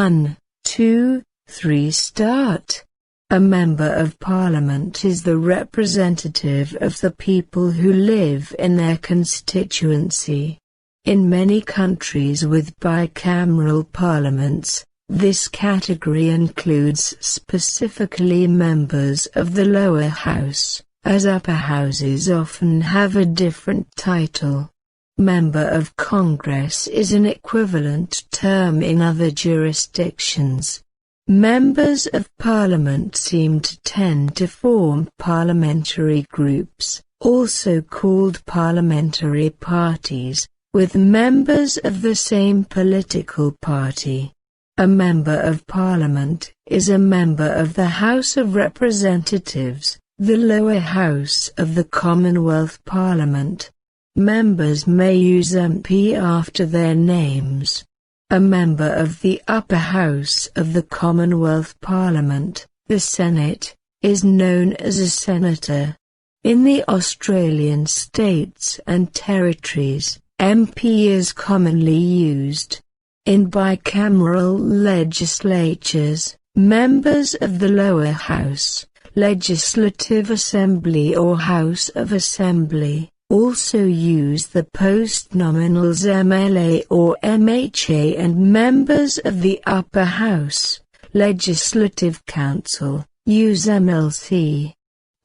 1, 2, 3 start. A Member of Parliament is the representative of the people who live in their constituency. In many countries with bicameral parliaments, this category includes specifically members of the lower house, as upper houses often have a different title. Member of Congress is an equivalent term in other jurisdictions. Members of Parliament seem to tend to form parliamentary groups, also called parliamentary parties, with members of the same political party. A Member of Parliament is a member of the House of Representatives, the lower house of the Commonwealth Parliament. Members may use MP after their names. A member of the upper house of the Commonwealth Parliament, the Senate, is known as a senator. In the Australian states and territories, MP is commonly used. In bicameral legislatures, members of the lower house, Legislative Assembly or House of Assembly, also use the postnominals MLA or MHA, and members of the upper house, Legislative Council, use MLC.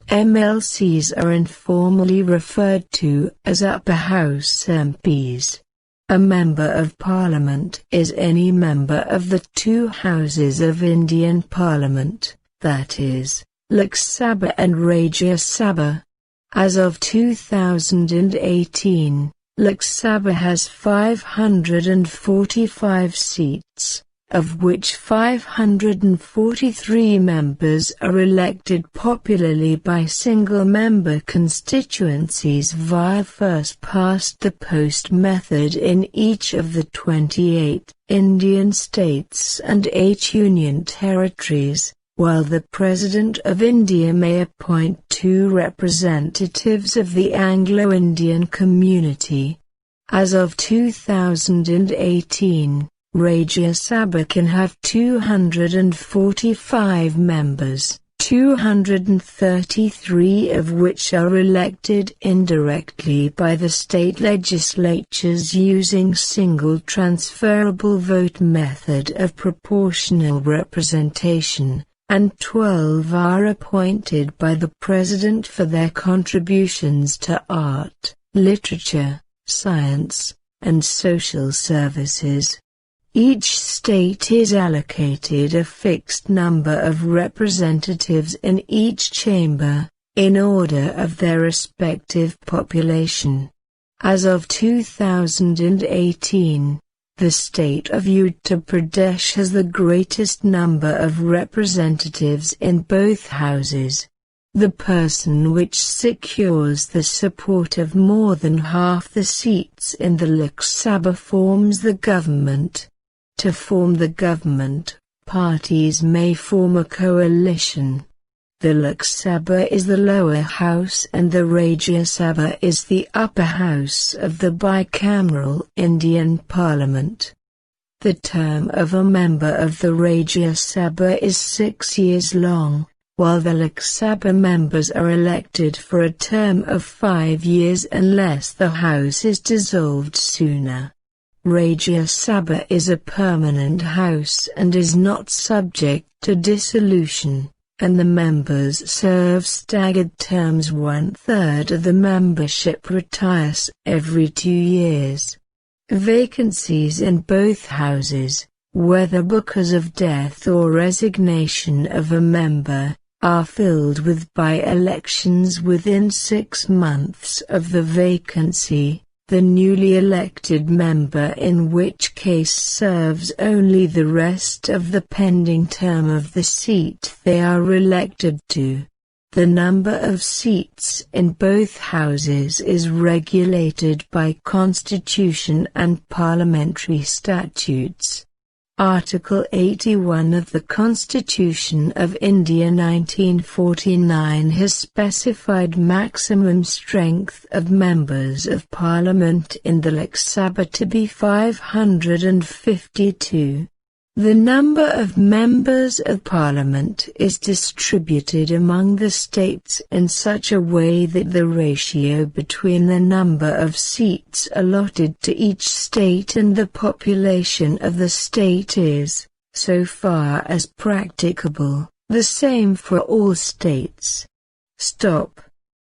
MLCs are informally referred to as upper house MPs. A Member of Parliament is any member of the two houses of Indian Parliament, that is, Lok Sabha and Rajya Sabha. As of 2018, Lok Sabha has 545 seats, of which 543 members are elected popularly by single-member constituencies via first-past-the-post method in each of the 28 Indian states and 8 union territories, while the President of India may appoint 2 representatives of the Anglo-Indian community. As of 2018, Rajya Sabha can have 245 members, 233 of which are elected indirectly by the state legislatures using single transferable vote method of proportional representation, and 12 are appointed by the President for their contributions to art, literature, science, and social services. Each state is allocated a fixed number of representatives in each chamber, in order of their respective population. As of 2018, the state of Uttar Pradesh has the greatest number of representatives in both houses. The person which secures the support of more than half the seats in the Lok Sabha forms the government. To form the government, parties may form a coalition. The Lok Sabha is the lower house and the Rajya Sabha is the upper house of the bicameral Indian Parliament. The term of a member of the Rajya Sabha is 6 years long, while the Lok Sabha members are elected for a term of 5 years unless the house is dissolved sooner. Rajya Sabha is a permanent house and is not subject to dissolution, and the members serve staggered terms. 1/3 of the membership retires every 2 years. Vacancies in both houses, whether because of death or resignation of a member, are filled with by-elections within 6 months of the vacancy. The newly elected member, in which case, serves only the rest of the pending term of the seat they are elected to. The number of seats in both houses is regulated by Constitution and parliamentary statutes. Article 81 of the Constitution of India 1949 has specified maximum strength of members of Parliament in the Lok Sabha to be 552. The number of members of Parliament is distributed among the states in such a way that the ratio between the number of seats allotted to each state and the population of the state is, so far as practicable, the same for all states. Stop.